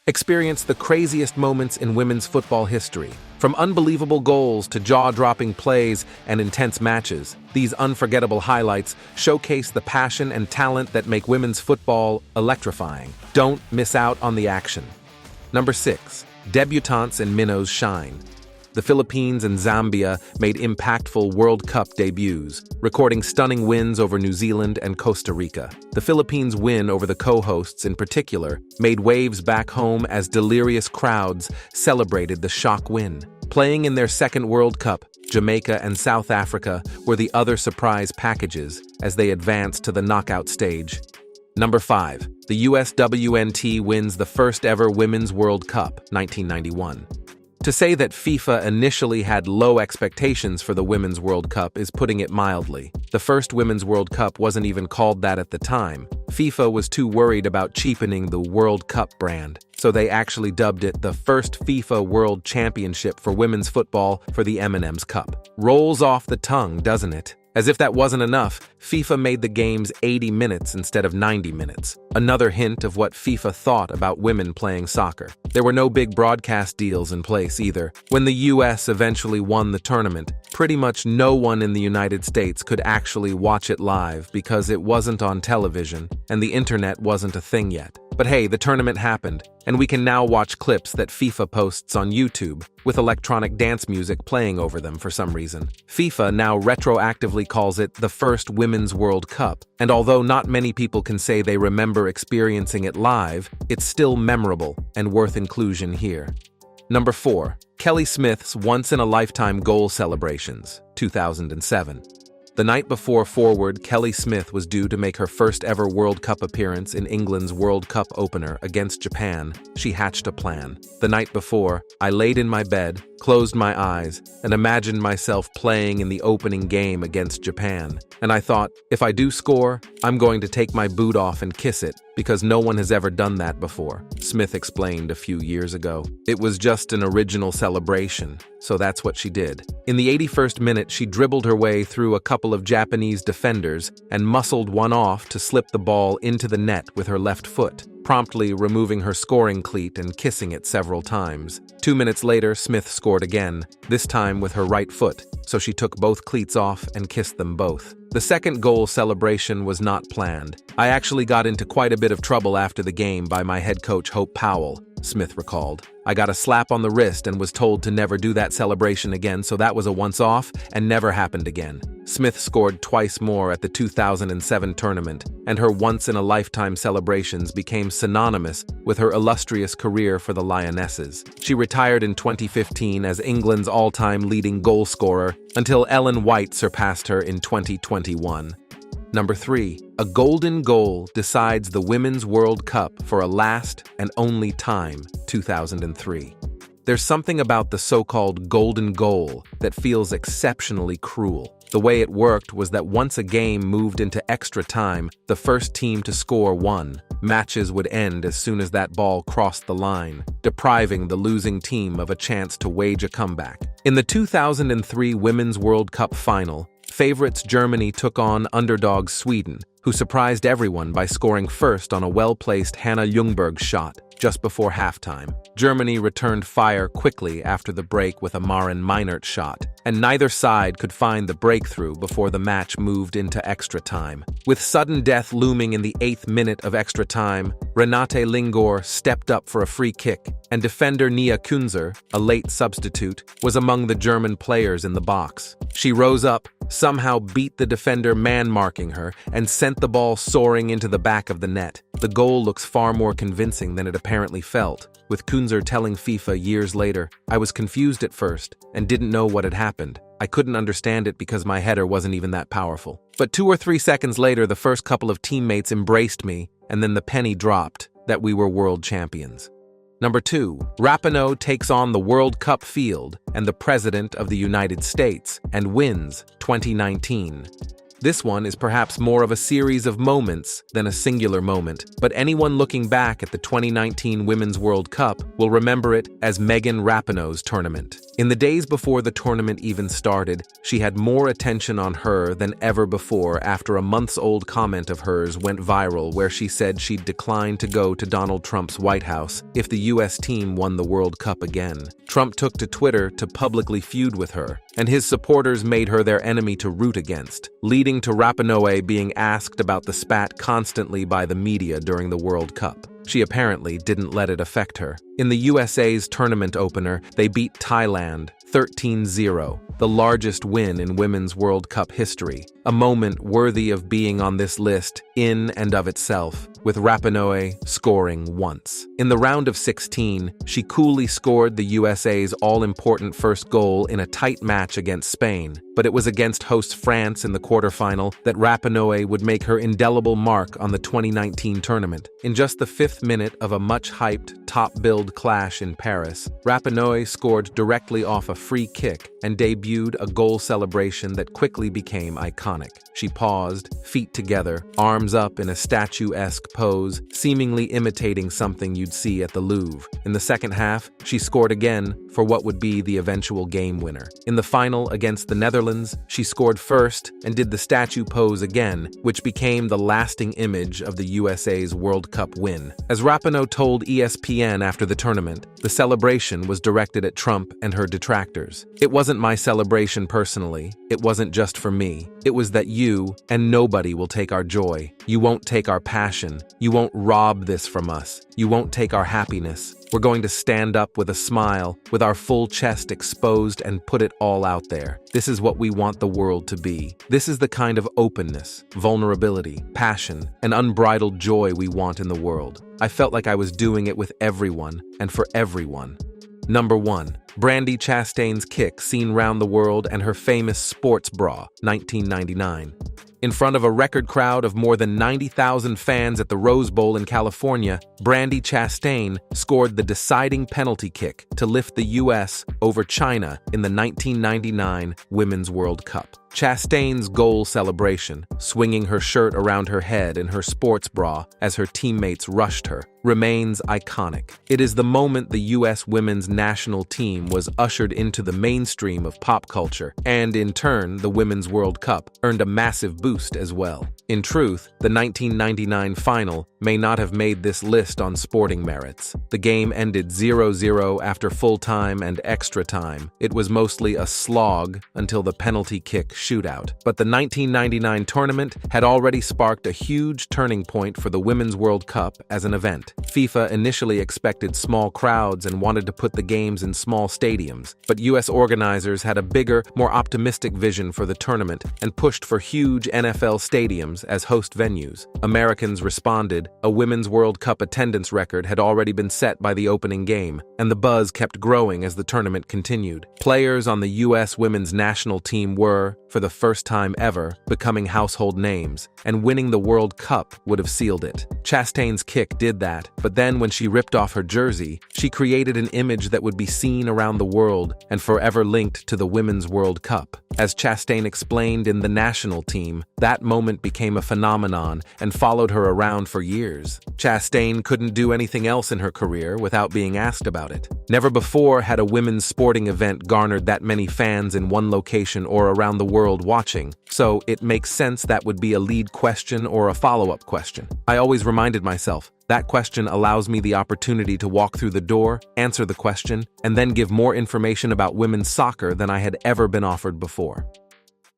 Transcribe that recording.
Experience the craziest moments in women's football history. From unbelievable goals to jaw-dropping plays and intense matches, these unforgettable highlights showcase the passion and talent that make women's football electrifying. Don't miss out on the action. Number 6. Debutantes and minnows shine. The Philippines and Zambia made impactful World Cup debuts, recording stunning wins over New Zealand and Costa Rica. The Philippines' win over the co-hosts in particular made waves back home as delirious crowds celebrated the shock win. Playing in their second World Cup, Jamaica and South Africa were the other surprise packages as they advanced to the knockout stage. Number 5. The USWNT wins the first ever Women's World Cup, 1991. To say that FIFA initially had low expectations for the Women's World Cup is putting it mildly. The first Women's World Cup wasn't even called that at the time. FIFA was too worried about cheapening the World Cup brand, so they actually dubbed it the first FIFA World Championship for women's football for the M&M's Cup. Rolls off the tongue, doesn't it? As if that wasn't enough, FIFA made the games 80 minutes instead of 90 minutes. Another hint of what FIFA thought about women playing soccer. There were no big broadcast deals in place either. When the US eventually won the tournament, pretty much no one in the United States could actually watch it live because it wasn't on television and the internet wasn't a thing yet. But hey, the tournament happened, and we can now watch clips that FIFA posts on YouTube, with electronic dance music playing over them for some reason. FIFA now retroactively calls it the first Women's World Cup, and although not many people can say they remember experiencing it live, it's still memorable and worth inclusion here. Number 4. Kelly Smith's once-in-a-lifetime goal celebrations, 2007. The night before forward Kelly Smith was due to make her first ever World Cup appearance in England's World Cup opener against Japan, she hatched a plan. The night before, I laid in my bed, closed my eyes, and imagined myself playing in the opening game against Japan. And I thought, if I do score, I'm going to take my boot off and kiss it, because no one has ever done that before, Smith explained a few years ago. It was just an original celebration, so that's what she did. In the 81st minute, she dribbled her way through a couple of Japanese defenders and muscled one off to slip the ball into the net with her left foot, promptly removing her scoring cleat and kissing it several times. 2 minutes later, Smith scored again, this time with her right foot, so she took both cleats off and kissed them both. The second goal celebration was not planned. I actually got into quite a bit of trouble after the game by my head coach Hope Powell, Smith recalled. I got a slap on the wrist and was told to never do that celebration again, so that was a once-off and never happened again. Smith scored twice more at the 2007 tournament, and her once-in-a-lifetime celebrations became synonymous with her illustrious career for the Lionesses. She retired in 2015 as England's all-time leading goal scorer until Ellen White surpassed her in 2021. Number 3. A golden goal decides the Women's World Cup for a last and only time, 2003. There's something about the so-called golden goal that feels exceptionally cruel. The way it worked was that once a game moved into extra time, the first team to score won. Matches would end as soon as that ball crossed the line, depriving the losing team of a chance to wage a comeback. In the 2003 Women's World Cup final, favorites Germany took on underdogs Sweden, who surprised everyone by scoring first on a well-placed Hannah Ljungberg shot just before halftime. Germany returned fire quickly after the break with a Maren Meinert shot, and neither side could find the breakthrough before the match moved into extra time. With sudden death looming in the 8th minute of extra time, Renate Lingor stepped up for a free kick, and defender Nia Kunzer, a late substitute, was among the German players in the box. She rose up, somehow beat the defender man-marking her, and sent the ball soaring into the back of the net. The goal looks far more convincing than it apparently felt, with Kunzer telling FIFA years later, "I was confused at first and didn't know what had happened. I couldn't understand it because my header wasn't even that powerful. But 2 or 3 seconds later, the first couple of teammates embraced me, and then the penny dropped that we were world champions." Number 2. Rapinoe takes on the World Cup field and the President of the United States and wins 2019. This one is perhaps more of a series of moments than a singular moment, but anyone looking back at the 2019 Women's World Cup will remember it as Megan Rapinoe's tournament. In the days before the tournament even started, she had more attention on her than ever before after a months-old comment of hers went viral where she said she'd decline to go to Donald Trump's White House if the U.S. team won the World Cup again. Trump took to Twitter to publicly feud with her, and his supporters made her their enemy to root against, leading to Rapinoe being asked about the spat constantly by the media during the World Cup. She apparently didn't let it affect her. In the USA's tournament opener, they beat Thailand 13-0, the largest win in Women's World Cup history, a moment worthy of being on this list in and of itself, with Rapinoe scoring once. In the round of 16, she coolly scored the USA's all-important first goal in a tight match against Spain, but it was against host France in the quarterfinal that Rapinoe would make her indelible mark on the 2019 tournament. In just the 5th minute of a much-hyped, top-billed clash in Paris, Rapinoe scored directly off a free kick and debuted a goal celebration that quickly became iconic. She paused, feet together, arms up in a statuesque pose, seemingly imitating something you'd see at the Louvre. In the second half, she scored again for what would be the eventual game winner. In the final against the Netherlands, she scored first and did the statue pose again, which became the lasting image of the USA's World Cup win. As Rapinoe told ESPN after the tournament, the celebration was directed at Trump and her detractors. "It wasn't my celebration personally. It wasn't just for me. It was that you and nobody will take our joy. You won't take our passion. You won't rob this from us. You won't take our happiness. We're going to stand up with a smile, with our full chest exposed and put it all out there. This is what we want the world to be. This is the kind of openness, vulnerability, passion, and unbridled joy we want in the world. I felt like I was doing it with everyone and for everyone." Number 1. Brandi Chastain's kick seen round the world and her famous sports bra, 1999. In front of a record crowd of more than 90,000 fans at the Rose Bowl in California, Brandi Chastain scored the deciding penalty kick to lift the U.S. over China in the 1999 Women's World Cup. Chastain's goal celebration, swinging her shirt around her head in her sports bra as her teammates rushed her, remains iconic. It is the moment the U.S. women's national team was ushered into the mainstream of pop culture, and in turn, the Women's World Cup earned a massive boost as well. In truth, the 1999 final may not have made this list on sporting merits. The game ended 0-0 after full time and extra time. It was mostly a slog until the penalty kick shootout. But the 1999 tournament had already sparked a huge turning point for the Women's World Cup as an event. FIFA initially expected small crowds and wanted to put the games in small stadiums, but US organizers had a bigger, more optimistic vision for the tournament and pushed for huge NFL stadiums as host venues. Americans responded. A Women's World Cup attendance record had already been set by the opening game, and the buzz kept growing as the tournament continued. Players on the US women's national team were, for the first time ever, becoming household names, and winning the World Cup would have sealed it. Chastain's kick did that, but then when she ripped off her jersey, she created an image that would be seen around the world and forever linked to the Women's World Cup. As Chastain explained in the national team, that moment became a phenomenon and followed her around for years. Chastain couldn't do anything else in her career without being asked about it. Never before had a women's sporting event garnered that many fans in one location or around the world watching, so it makes sense that would be a lead question or a follow-up question. I always reminded myself, that question allows me the opportunity to walk through the door, answer the question, and then give more information about women's soccer than I had ever been offered before.